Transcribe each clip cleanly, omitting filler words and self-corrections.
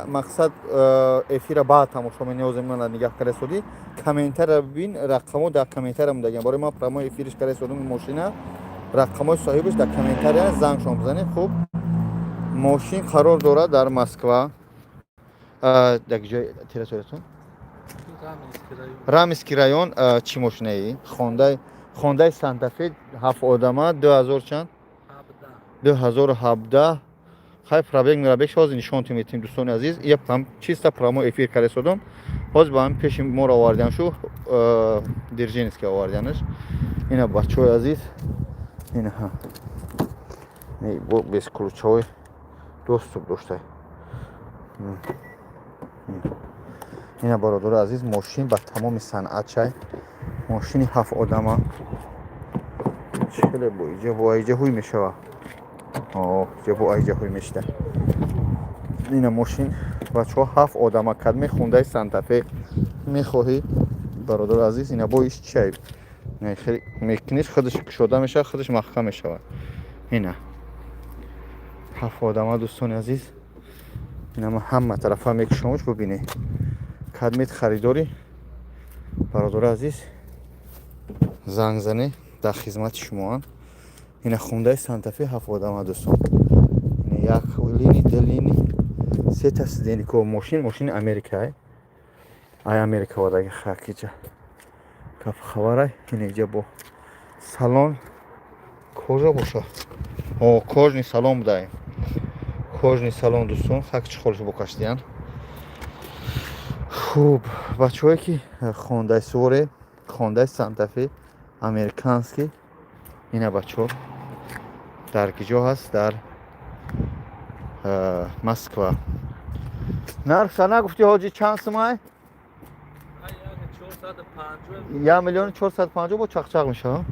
мақсад эфира баъд тамошо менёзем мана нигаҳ карда соди комментара бин рақамо дар комментарам дагем бори ман прямо эфириш карда содум мошина рақамои соҳибаш дар комментария зангшон бизанед. хуб мошин қарор дорад дар Москва дар ҷои территориятон Рамиский район. чӣ мошинаи хондай Санта-Фе 7 одама 2000 чанд 2017 хай пробег мирабег ҳозир нишонтӣ метем дӯстони азиз. я ҳам чиста прамо эфир карда содам ҳозир ба ҳам пеши моро овардиан шу Держинский овардианаш. ина бачаҳои азиз ина ҳа бо без ключаҳои доступ доштай. ина бародари азиз мошин ба тамоми санъат чай мошини 7 одама челе бо иҷаҳӯй мешава ҷабо айҷаҳӯй мешда. ина мошин бачаҳо 7 одама кадме хундаи Санта-Фе мехоҳӣ бародари азиз. ина бо иш чай хеле мекуниш худаш кушода мешавад худаш маҳкам мешавад. ина 7 одама дӯстони азиз. ина ман ҳама тарафа мекушамш бубинед кадмет харидори бародари азиз занг зане дар хизмати шумоанд. ина хундаи Санта-Фе 7 одама дӯстон. як лини делини сета сиденико мошини Америкае ай Америка вадаги хакиҷа кап хабарай. ина иҷа бо салон кожа боша кожни салон будай кожни салон дӯстон хак чӣ холиш бокаштиян. хуб бачаҳое ки хондай суворе хондай Санта-Фе американский. ина бачаҳо дар киҷо ҳаст дар Москва. нархша нагуфти ҳоҷи чанд сумай 1,450,000 бо чақчақ мешавад.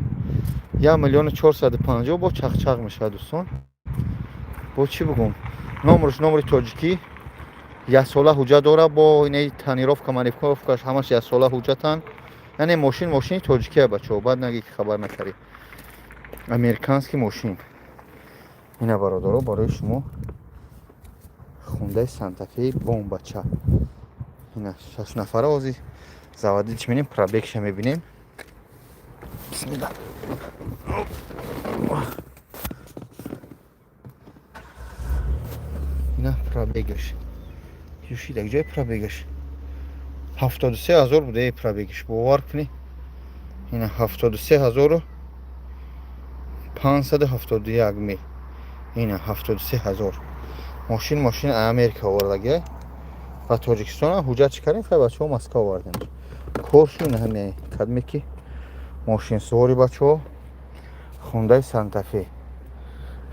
1,450,000 бо чақчақ мешавад дӯстон. бо чӣ бугум номри тоҷикӣ яксола ҳуҷҷат дора бо инаи тонировка манифковкаш ҳамаш яксола ҳуҷҷатан. яъне мошини тоҷикия бачаҳо баъд наги ки хабар накарӣ американский мошин. ина бародаро барои шумо хундаи Санта-Фе бомбача. ина 6 нафара ҳозир заводиш менем пробегша мебинем. бисмилла. ина пробегаш юшидаг ҷои пробегаш 73000 буде пробегаш бовар кунӣ. ина 73571 мил. ина 73000 мошин Америка овардаги ва Тоҷикистон ҳуҷҷат чӣ кардем фай бачаҳо Москва овардем. коршу ина ҳаме кадме ки мошинсувори бачаҳо хундаи Санта-Фе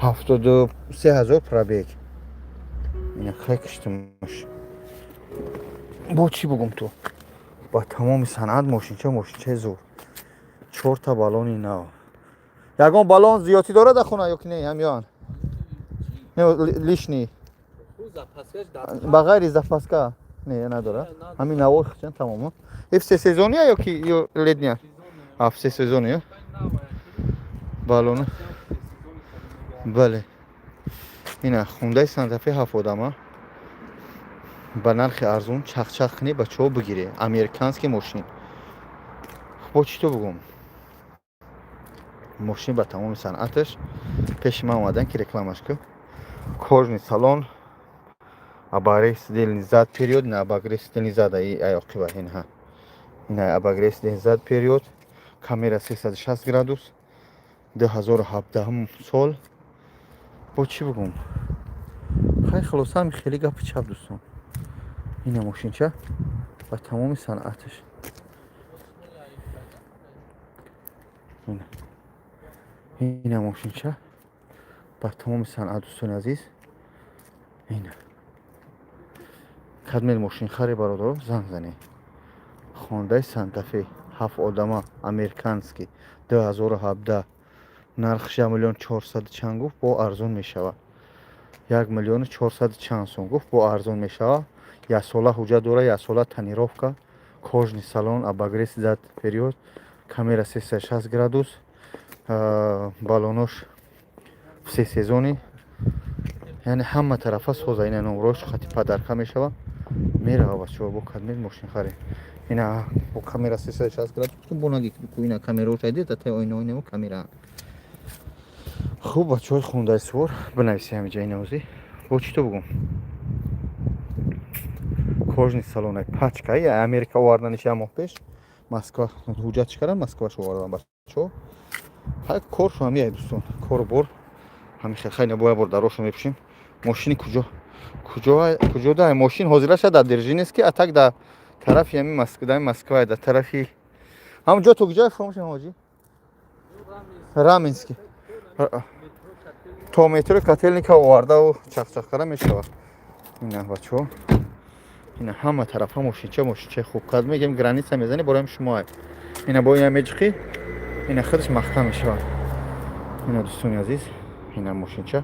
73000 пробег. ина хай киштимаш бо чӣ бугум ту ба тамоми санъат мошинчаи зур 4 та балони нав. ягон балон зиёдӣ дорад дар хона ё ки не ҳамён лишни ба ғайри запаска не надора ҳамин навои хичан тамомо все сезония ё ки ё летния все сезония балон. бале ина хундаи Санта-Фе 7 одама ба нархи арзон чақчақ кунӣ бачаҳо бигиред американский мошин. бо чӣ ту бугум мошин ба тамоми санъаташ пеши ман омадан ки рекламаш ку кожни салон абагрес делни зад период ина абагрес делни зада ай оқиба инҳа ина абагрес делни зад период камера 360 градус 2017 сол. бо чӣ бугум хай халоса ҳами хеле гапи чап дӯстон. ина мошинча ба тамоми санъаташ. ина мошинча ба тамоми санъат дӯстони азиз. ина кадмел мошин харе бародаро занг занед хондаи Санта-Фе 7 одама американский 2017 нархш 1,400,000 чанд гуфт бо арзон мешавад. 1,400,000 чанд сум гуфт бо арзон мешавад. яксола ҳуҷҷат дора яксола тонировка кожни салон абагрес зад период камера 360 градус балонош все сезони. یعنی همه طرفا سوزه. این نمروش خطی پدرکا میشوه میره بچه‌ها. بو کدمید ماشین خری اینا بو کامera 360 градус бунагӣ ку ина камераро дидед та ойнаоинаму камера. хуб бачаҳои хундаи сувор бинависи ҳамиҷа инавзи бо чӣ то бугум кожни салонаи пачкаи америка оварданиш як моҳ пеш москва ҳуҷҷатш кардан москваш овардан бачаҳо ҳай коршо ҳамияй дӯстон кору бор ҳами хелхай набоя бор дарошо мепӯшем мошини куҷо да мошин ҳозираша дар держинески а так дар тарафи ҳами москва дар тарафи ҳамҷо то куҷои фромошин ҳоҷи раменски то метро котельника овардаву чахчахкара мешавад. ина бачаҳо ина ҳама тарафа мошинча хуб қад мегем граница мезани бораи шумо ина бо ина меҷиқӣ ина худаш махкам мешавад. ина дӯстони азиз ина мошинча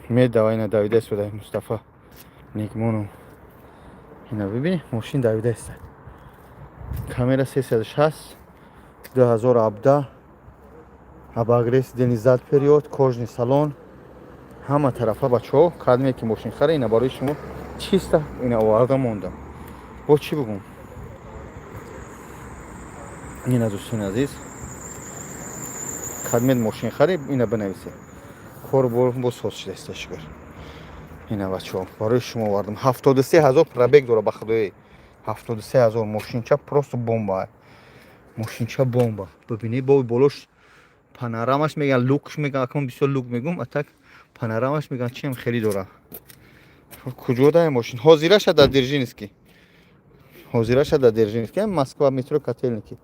медава ина давида истода мустафа нигмону ина бибини мошин давида иста камера 360 2017 абагрес денизат период кожни салон ҳама тарафа бачаҳо кадме ки мошин харе ина барои шумо чиста ина оварда мондам бо чӣ бугум ина дӯстони азиз кадмед мошин харе ина бинависе кор бо соз шуда исташгар ина бачаҳо барои шумо овардам 73 000 пробег дора ба худои 73 000 мошинча просто бомба мошинча бомба бибини бо болош панорамаш меган лукш меган акам бисёр лук мегум а так панорамаш меган чиам хеле дора куҷо да мошин ҳозираша дар держинески москва метро котельники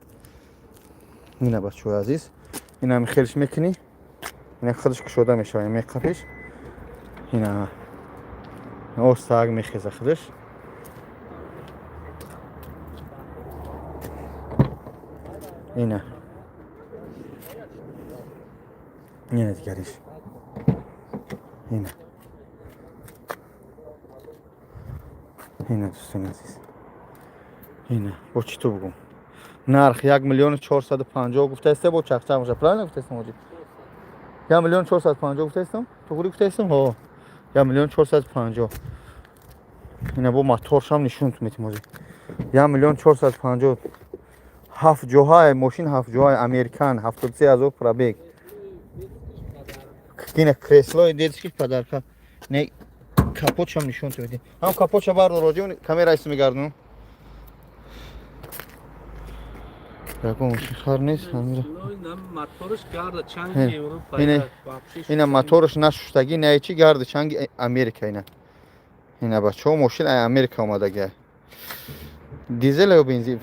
ина бачаҳои азиз ина ми хелш мекунӣ ина худаш кушода мешава меқафиш ина остаг мехеза худаш ина дигариш ина дӯстони азиз ина бо чӣ то бугум нарх 1 450 гуфтаистем бо чахчахмаша правильно гуфтаистем ҳоҷи 1 450 гуфтаистем тугрӣ гуфтаистем ҳо 1 450 ина бо моторшам нишонт метим ҳоҷи 1 450 ҳафт ҷоҳаи мошин ҳафт ҷоҳаи американ 73 000 пробег ина креслои детски падарка не капотшам нишонт метим ҳам капотша бардор ҳоҷи камера ист мегардонам ягон мошин хар нест ина моторш нашуштагӣ не чӣ гарди чанги америка ина бачаҳо мошин ай америка омадагия дизел ё бензин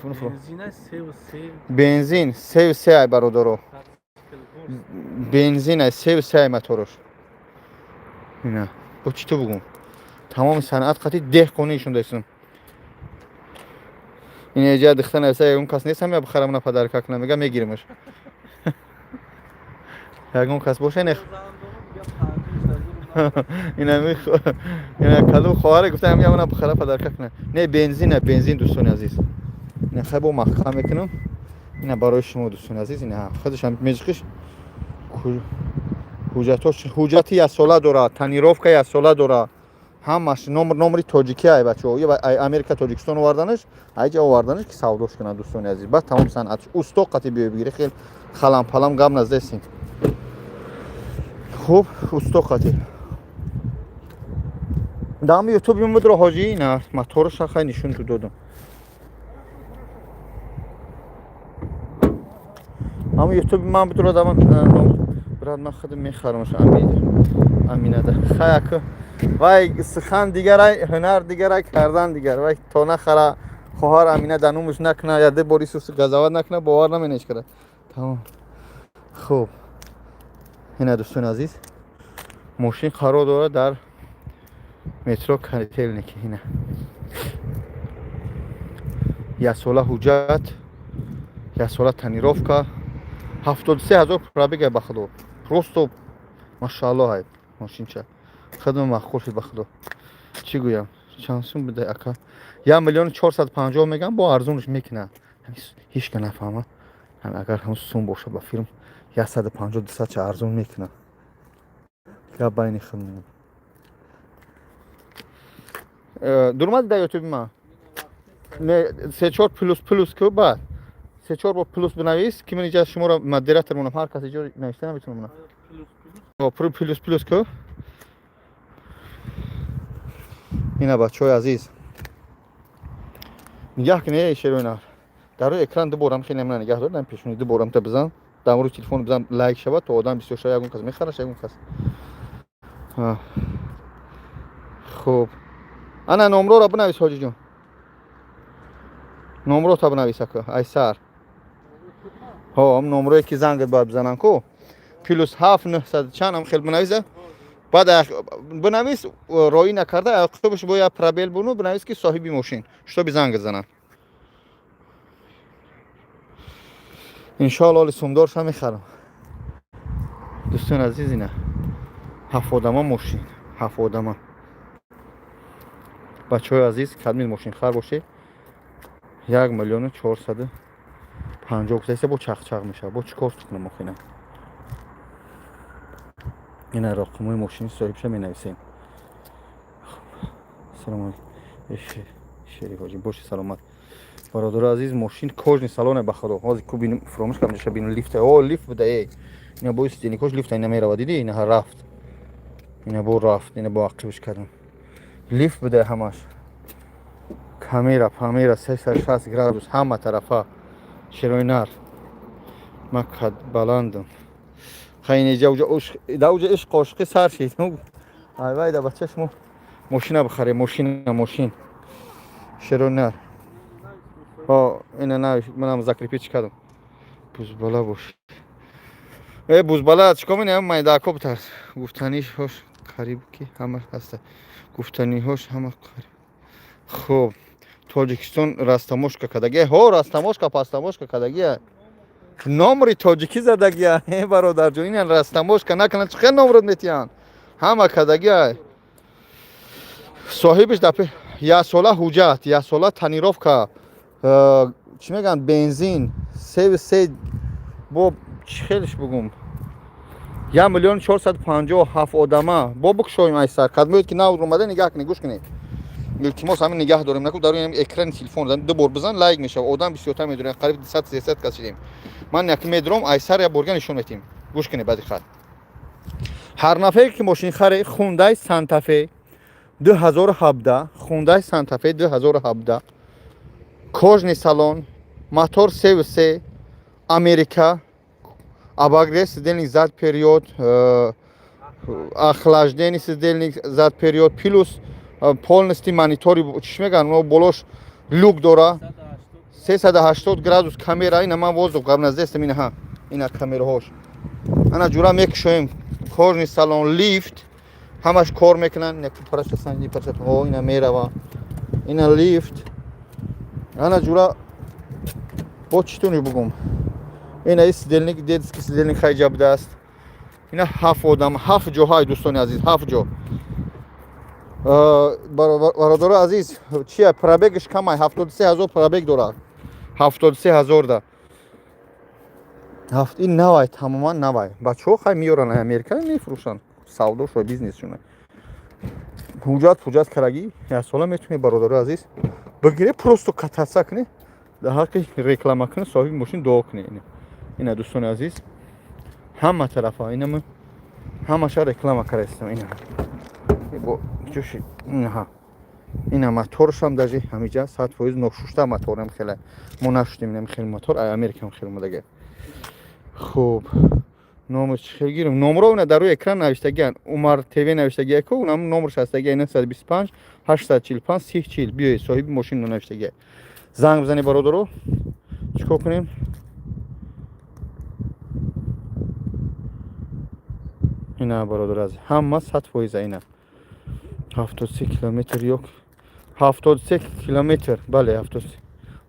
бензин 3 ай бародаро бензин ай 3 ай моторш ина бо чӣ то бугум тамоми санъат қати деҳқонишон дастам ин эҷа дихта нависа ягон кас нест ҳам я бихарам на падарка кунам мега мегиримаш ягон кас боша ина калу хоҳаре гуфта ҳам я мана бихара падарка кунам не бензин дӯстони азиз ина хай бо маҳкам мекунам ина барои шумо дӯстони азиз ина худашам меҷиқиш ҳуҷҷати яксола дорад тонировка яксола дорад ҳамаш номри тоҷикия бачаҳо ай америка тоҷикистон оварданаш айҷа оварданаш ки савдош кунад дӯстони азиз баъд тамом санъатш усто қати биё бигири хел халам палам гап наздастем хуб усто қати дами ютуб мудро ҳоҷи ина моторша хай нишон додам ам ютуб ман бутура даман брат ман худам мехарамаш аминада хаяк вай сухан дигарай ҳунар дигарай кардан дигар вай то нахара хоҳар амина данумуш накна яде бори сус газават накна бовар наменеш кара тамом хуб ина дӯстони азиз мошин қарор дорад дар метро котельники ина яксола ҳуҷҷат яксола тонировка 73 000 пробега ба худо просто машааллоҳ ай мошинча хадма махкур шуд ба худо чӣ гӯям чанд сум бидай ака 1 450 мегам бо арзонаш мекунад ҳеч ка нафаҳмад агар ҳам сум боша ба фирм 150 200 ча арзон мекунад гап байни худ дурмад да ютуб ма не 3-4 плюс ку ба 3-4 бо плюс бинавис ки мен иҷа шуморо модератор монам ҳар кас иҷо навишта наметавонам плюс ку ина бачаҳои азиз нигоҳ кунед шероинар дар рӯи экран дуборам хеле мана нигоҳ дор дар пешони дуборам та бизан дар рӯи телефон бизан лайк шавад то одам бисёр шавад ягон кас мехараш ягон кас хуб ана номроро бинавис ҳоҷиҷон номрота бинависа ку айсар номрое ки зангат бояд бизанам ку плюс 7900 чандам хел бинависа баъд бинавис роӣ накарда ақибаш бо як пробел буну бинавис ки соҳиби мошин шутоби зангат занад иншоалло оли сумдорша мехарам дӯстони азиз ина 7 одама мошин 7 одама бачаҳои азиз кадмил мошинхар бошед 1 миллион 450 гузашта бо чақчақ мешавад бо чикор кунам охина ина рақамҳои мошини соҳибша менависем салом шери ҳоҷи боши саломат бародари азиз мошин кожни салоне ба худо ҳозир ку бинум фромӯш кардам ҷаша бинум лифта лифт буда ина бо истини кош лифта ина меравад диди ина рафт ина бо рафт ина бо ақибаш кардам лифт буда ҳамаш камера памера 360 градус ҳама тарафа широинар макад баландам хайне ҷауҷа ишқ ошиқи сар шид айвай да бача шумо мошина бихарем мошин широинар ина навиш манам закрепить кардам бузбала бош бузбала чикор менам майдако бутарс гуфтаниҳош қариб ки ҳама ҳаста гуфтаниҳош ҳама қариб хуб тоҷикистон растамошка кадагия растамошка пастамошка кадагия номри тоҷикӣ задагия бародарҷон ина растамошка накана чӣ хел номрот метиҳанд ҳама кадагия соҳибиш дапе яксола ҳуҷҷат яксола танировка чӣ мегӯянд бензин се бо чӣ хелиш бугум 1 миллион 457 одама бо букшоим айсар кадмоед ки нав омада нигоҳ кунед гӯш кунед илтимос ҳамин нигоҳ дорем наку дар экрани телефон ду бор бизан лайк мешавад одам бисёртар медонад қариб 200-300 кас шидем ман яке медурам айсар я борга нишон метим гӯш кунед бадиқат ҳар нафаре ки мошин харе Hyundai Santa Fe 2017 Hyundai Santa Fe 2017 кожни салон мотор CVC Америка обогрев сидельник зад период охлаждение сидельник зад период плюс полностью монитори чиш мегӯянд болош люк дора 380 градус камера ина ман воздух гавназдестам ина ина камераҳош ана ҷура мекушоем кожни салон лифт ҳамаш кор мекунанд ина мерава ина лифт ана ҷура бо чӣ туни бугум ина сидельник детский сидельник хайҷа будааст ина 7 одам 7 ҷоҳай дӯстони азиз 7 ҷо бародари азиз чия пробегаш камай 73 000 пробег дорад 73 000 да ин навай тамоман навай бачаҳо хай меёран америка мефурӯшанд савдо шо бизнесшуна ҳуҷҷат карагӣ яксола метавонед бародари азиз бигире просто катаса кунед дар ҳаққи реклама кунед соҳиби мошин дуо кунед ина дӯстони азиз ҳама тарафа ина ман ҳамаша реклама кардаистам ина бо ҷӯши ина моторшам даже ҳамиҷа 100% ношушта моторам хеле мо нашудем ин хел мотор америкам хел модага хуб номер чӣ хел гирам номро ина дар рӯи экран навиштагиян Умар ТВ навиштагия ку унам номрш ҳастагия 925 845 3040 биёед соҳиби мошин навиштагия занг бизани бародаро чикор кунем ина бародар азиз ҳама 100% ина 73 километр ёк 73 километр бале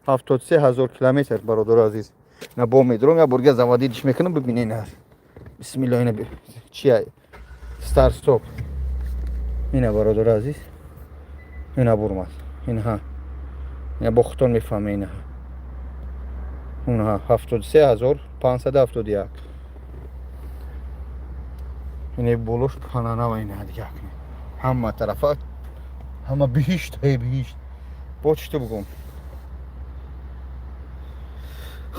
73 000 километр бародари азиз ина бо медром я бурга заводидиш мекунам бибинед бисмилла ина чия старт стоп ина бародари азиз ина бурмад ина бо хутон мефаҳме ина 73 571 ина болош пананава ина дигар ҳама тарафа ҳама биҳишт биҳишт бо чӣ бугум.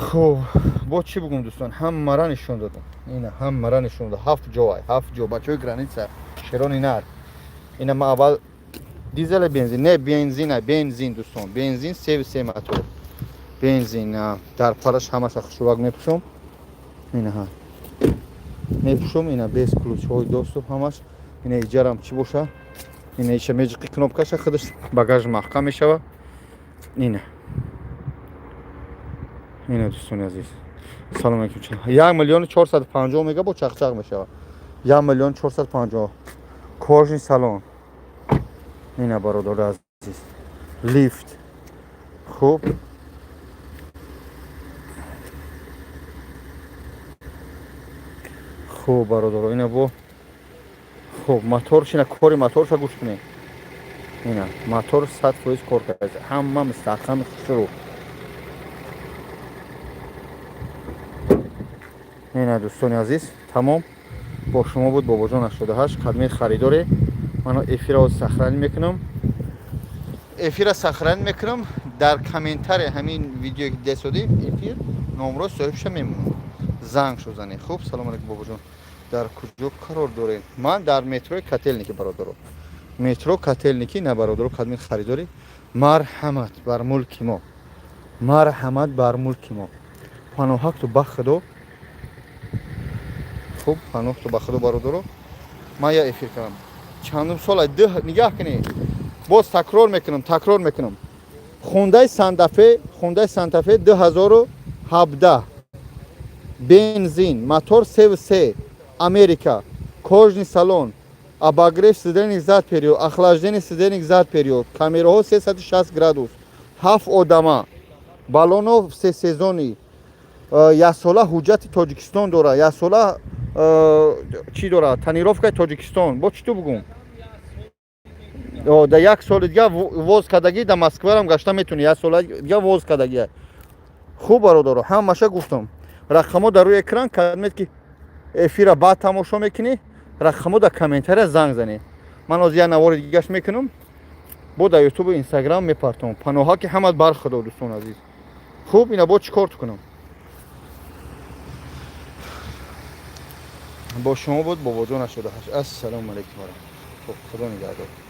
хуб бо чӣ бугум дӯстон, ҳамара нишон додам. Ина ҳамара нишон додам. 7 ҷой 7 ҷо бачаҳои граница шерони нар. Ина ма аввал дизел бензин, не бензина, бензин дӯстон, бензин се мотор. Бензин дар параш ҳамаша хушрувак мепӯшам. Ина ҳа мепӯшам, ина без ключҳои доступ ҳамаш. Ина иҷарам чӣ боша. Ина иша меҷиқи кнопкаша худаш багаж маҳкам мешава. Ина дӯстони азиз, салом алейкум. 1 миллион 450 мега бо чақчақ мешава. 1 миллион 450 кожни салон. ина бародари азиз, лифт. хуб хуб бародаро, ина бо хуб моторш, ина кори моторша гӯш кунед. ина мотор 100% кор карда, ҳама мустаҳкам хушрӯ. ина дӯстони азиз, тамом бо шумо буд Бобоҷон 88. қадми харидоре мано эфира сахранӣ мекунам. эфира сахранӣ мекунам. дар комментария ҳамин видеое ки десоди эфир номро соҳибша мемонам. занг шузане. хуб, салом алейкум Бобоҷон. дар куҷо қарор доред? ман дар метрои Котелники бародаро. метро Котелники на бародаро, қадми харидорӣ. марҳамат бар мулки мо. марҳамат бар мулки мо. паноҳакту ба худо. хуб, паноҳту ба худо бародаро. ман я эфир кардам. чандум сола нигоҳ кунед. боз такрор мекунам. Hyundai Santa Fe 2017. Бензин, мотор CVC, Америка, кожни салон, обогрев сидении зад период, охлаждение сидений зад период, камераҳо 360 градус, 7 одама, баллоно всесезонӣ, яксола ҳуҷҷати Тоҷикистон дора, яксола чӣ дора, тонировкаи Тоҷикистон. Бо чӣ ту бугум? да як соли дига воз кардагӣ да Москварам гашта метунӣ, як сола дига воз кардагӣ. хуб бародаро, ҳамаша гуфтам. рақамо дар рӯи экран кадмед ки эфира баъд тамошо мекунӣ, рақамо дар комментария занг занӣ. ман ҳозир як навори дигаш мекунам, бо дар ютубу инстаграм мепартам. паноҳа ки ҳамат бар худо дӯстон азиз. хуб, ина бо чӣ кор кунам? бо шумо буд Бобоҷон 88. ассалому алайкум. хуб, худо нигаҳдор.